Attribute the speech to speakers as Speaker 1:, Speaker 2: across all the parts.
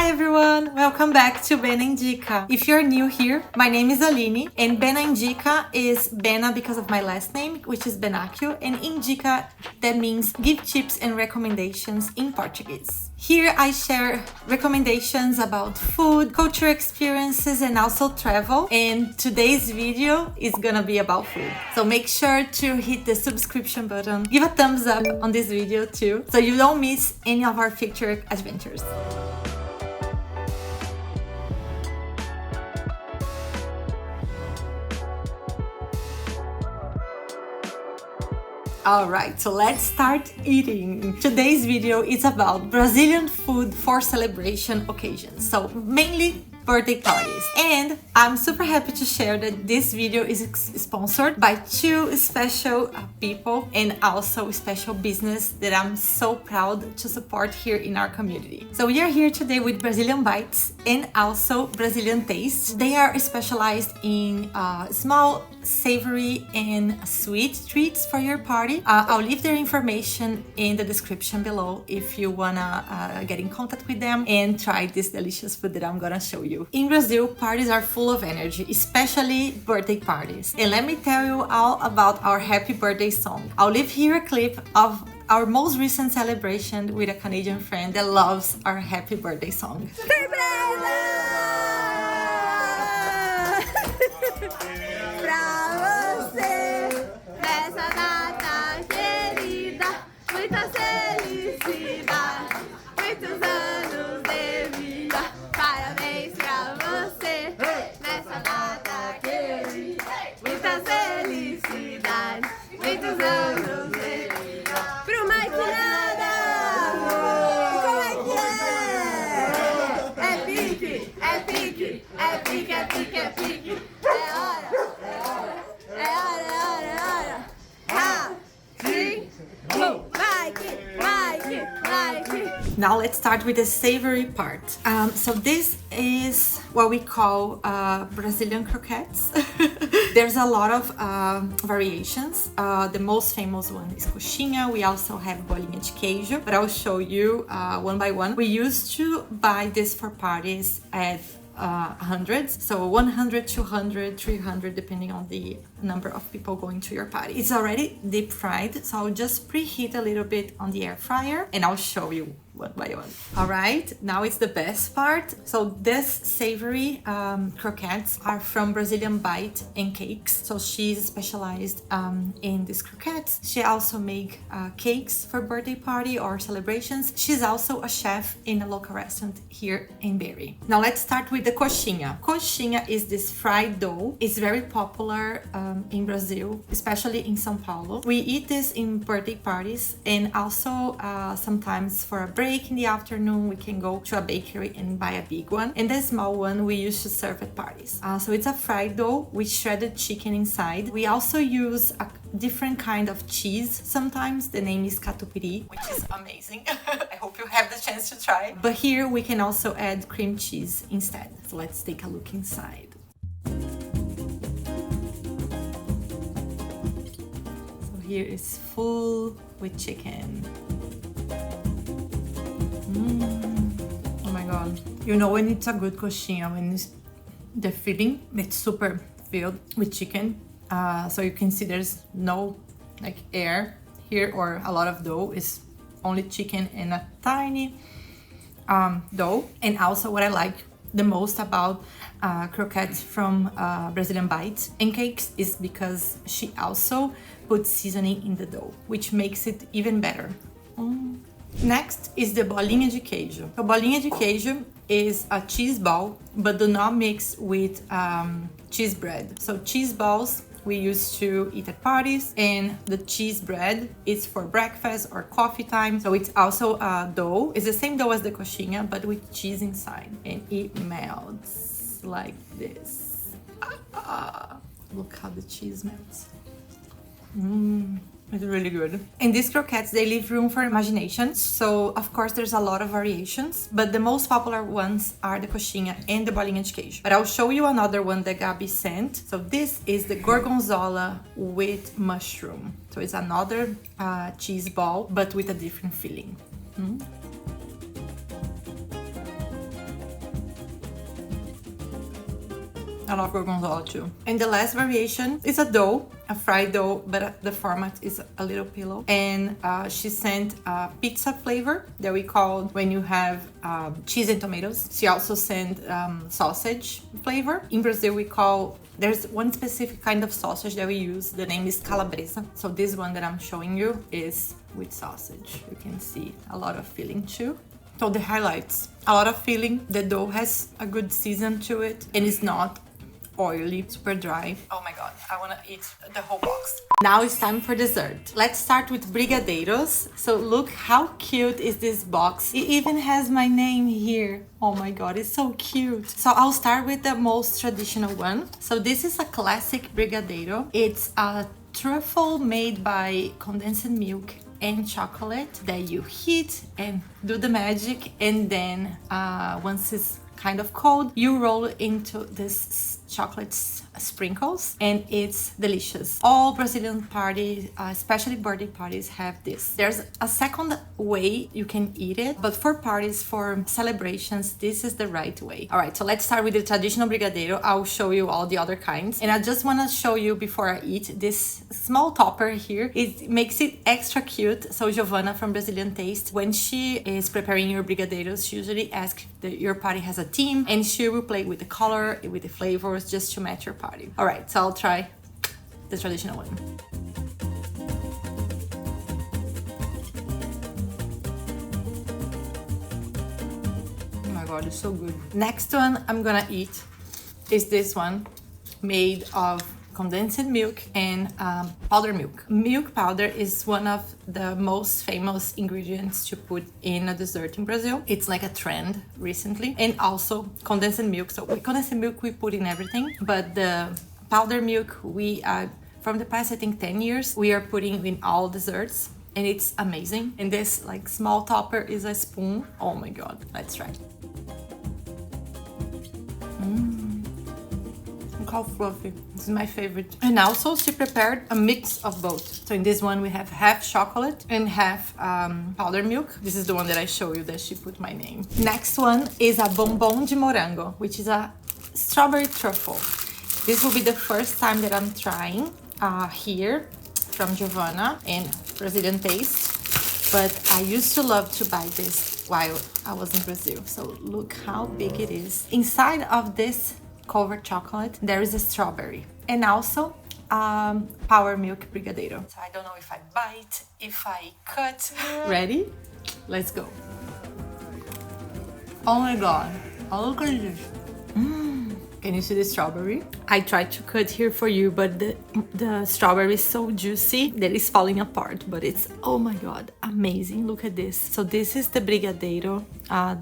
Speaker 1: Hi everyone, welcome back to Bena Indica. If you're new here, my name is Aline and Bena Indica is Bena because of my last name, which is Benacchio, and Indica, that means give tips and recommendations in Portuguese. Here I share recommendations about food, cultural experiences and also travel, and today's video is gonna be about food. So make sure to hit the subscription button, give a thumbs up on this video too, so you don't miss any of our future adventures. Alright, so let's start eating. Today's video is about Brazilian food for celebration occasions. So mainly birthday parties. And I'm super happy to share that this video is sponsored by two special people and also special business that I'm so proud to support here in our community. So we are here today with Brazilian Bites and also Brazilian Tastes. They are specialized in small, savory and sweet treats for your party. I'll leave their information in the description below if you wanna get in contact with them and try this delicious food that I'm gonna show you. In Brazil, parties are full of energy, especially birthday parties. And let me tell you all about our happy birthday song. I'll leave here a clip of our most recent celebration with a Canadian friend that loves our happy birthday song. Now let's start with the savory part. So this is what we call Brazilian croquettes. There's a lot of variations. The most famous one is coxinha. We also have bolinha de queijo, but I'll show you one by one. We used to buy this for parties at hundreds, so 100, 200, 300 depending on the number of people going to your party. It's already deep fried, so I'll just preheat a little bit on the air fryer and I'll show you one by one. All right, now it's the best part. So this savory croquettes are from Brazilian Bite and Cakes. So she's specialized in these croquettes. She also make cakes for birthday party or celebrations. She's also a chef in a local restaurant here in Barrie. Now let's start with the coxinha. Coxinha is this fried dough. It's very popular in Brazil, especially in São Paulo. We eat this in birthday parties and also sometimes for a break in the afternoon we can go to a bakery and buy a big one, and the small one we used to serve at parties. So it's a fried dough with shredded chicken inside. We also use a different kind of cheese sometimes. The name is catupiry, which is amazing. I hope you have the chance to try. But here we can also add cream cheese instead. So let's take a look inside. So here is full with chicken. Oh my god. You know when it's a good coxinha, when it's the filling, it's super filled with chicken. So you can see there's no like air here or a lot of dough. It's only chicken and a tiny dough. And also what I like the most about croquettes from Brazilian Bites and Cakes is because she also puts seasoning in the dough, which makes it even better. Next is the bolinha de queijo. So bolinha de queijo is a cheese ball, but do not mix with cheese bread. So cheese balls we used to eat at parties, and the cheese bread is for breakfast or coffee time. So it's also a dough. It's the same dough as the coxinha, but with cheese inside, and it melts like this. Look how the cheese melts. It's really good. And these croquettes, they leave room for imagination. So of course there's a lot of variations, but the most popular ones are the coxinha and the bolinha de queijo. But I'll show you another one that Gabi sent. So this is the gorgonzola with mushroom. So it's another cheese ball, but with a different filling. I love gorgonzola too. And the last variation is a dough, a fried dough, but the format is a little pillow. And she sent pizza flavor that we called when you have cheese and tomatoes. She also sent sausage flavor. In Brazil, we call, there's one specific kind of sausage that we use. The name is calabresa. So this one that I'm showing you is with sausage. You can see a lot of filling too. So the highlights, a lot of filling. The dough has a good season to it and it's not oily, super dry. Oh my god, I want to eat the whole box. Now it's time for dessert. Let's start with brigadeiros. So look how cute is this box. It even has my name here. Oh my god, it's so cute. So I'll start with the most traditional one. So this is a classic brigadeiro. It's a truffle made by condensed milk and chocolate that you heat and do the magic, and then once it's kind of cold, you roll into this chocolate sprinkles, and it's delicious. All Brazilian parties, especially birthday parties, have this. There's a second way you can eat it, but for parties, for celebrations, this is the right way. All right, so let's start with the traditional brigadeiro. I'll show you all the other kinds, and I just want to show you before I eat this small topper here. It makes it extra cute. So Giovanna from Brazilian Taste, when she is preparing your brigadeiros, she usually asks that your party has a theme, and she will play with the color, with the flavors, just to match your party. All right, so I'll try the traditional one. Oh my god, it's so good. Next one I'm gonna eat is this one, made of condensed milk and powdered milk. Milk powder is one of the most famous ingredients to put in a dessert in Brazil. It's like a trend recently. And also condensed milk. So with condensed milk we put in everything, but the powdered milk we from the past I think 10 years we are putting in all desserts, and it's amazing. And this like small topper is a spoon. Oh my god, let's try. Look how fluffy. This is my favorite. And also she prepared a mix of both. So in this one we have half chocolate and half powdered milk. This is the one that I show you that she put my name. Next one is a bombom de morango, which is a strawberry truffle. This will be the first time that I'm trying here from Giovanna and Brazilian Taste. But I used to love to buy this while I was in Brazil. So look how big it is. Inside of this covered chocolate there is a strawberry and also power milk brigadeiro. So I don't know if I bite, if I cut. Ready? Let's go. Oh my god, oh look at this. Can you see the strawberry? I tried to cut here for you, but the strawberry is so juicy that it's falling apart, but it's, oh my god, amazing. Look at this. So this is the brigadeiro,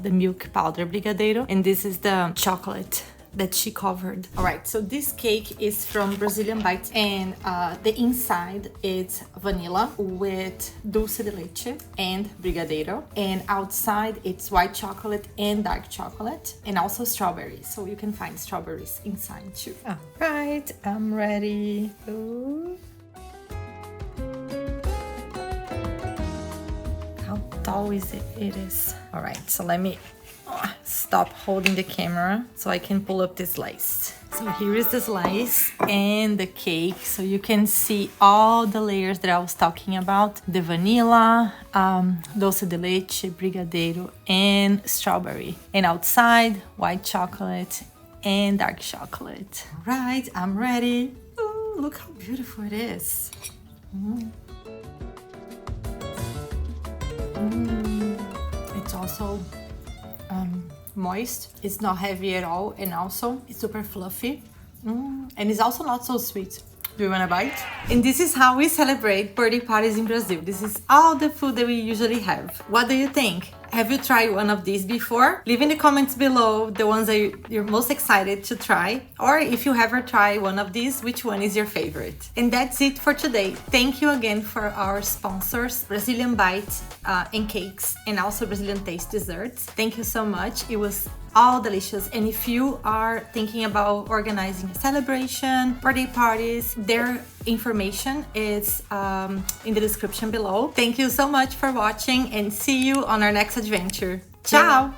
Speaker 1: the milk powder brigadeiro, and this is the chocolate that she covered. All right, so this cake is from Brazilian Bites, and the inside is vanilla with dulce de leche and brigadeiro, and outside it's white chocolate and dark chocolate, and also strawberries, so you can find strawberries inside too. All right, I'm ready. Ooh. How tall is it? It is. All right, so let me stop holding the camera so I can pull up the slice. So here is the slice and the cake, so you can see all the layers that I was talking about. The vanilla, dulce de leche, brigadeiro, and strawberry. And outside, white chocolate and dark chocolate. All right, I'm ready. Ooh, look how beautiful it is. It's also moist, it's not heavy at all, and also it's super fluffy, and it's also not so sweet. Do you want a bite? And this is how we celebrate birthday parties in Brazil. This is all the food that we usually have. What do you think? Have you tried one of these before? Leave in the comments below the ones that you're most excited to try. Or if you ever tried one of these, which one is your favorite? And that's it for today. Thank you again for our sponsors, Brazilian Bites and Cakes, and also Brazilian Taste Desserts. Thank you so much. It was all delicious. And if you are thinking about organizing a celebration, birthday parties, their information is in the description below. Thank you so much for watching, and see you on our next adventure. Ciao!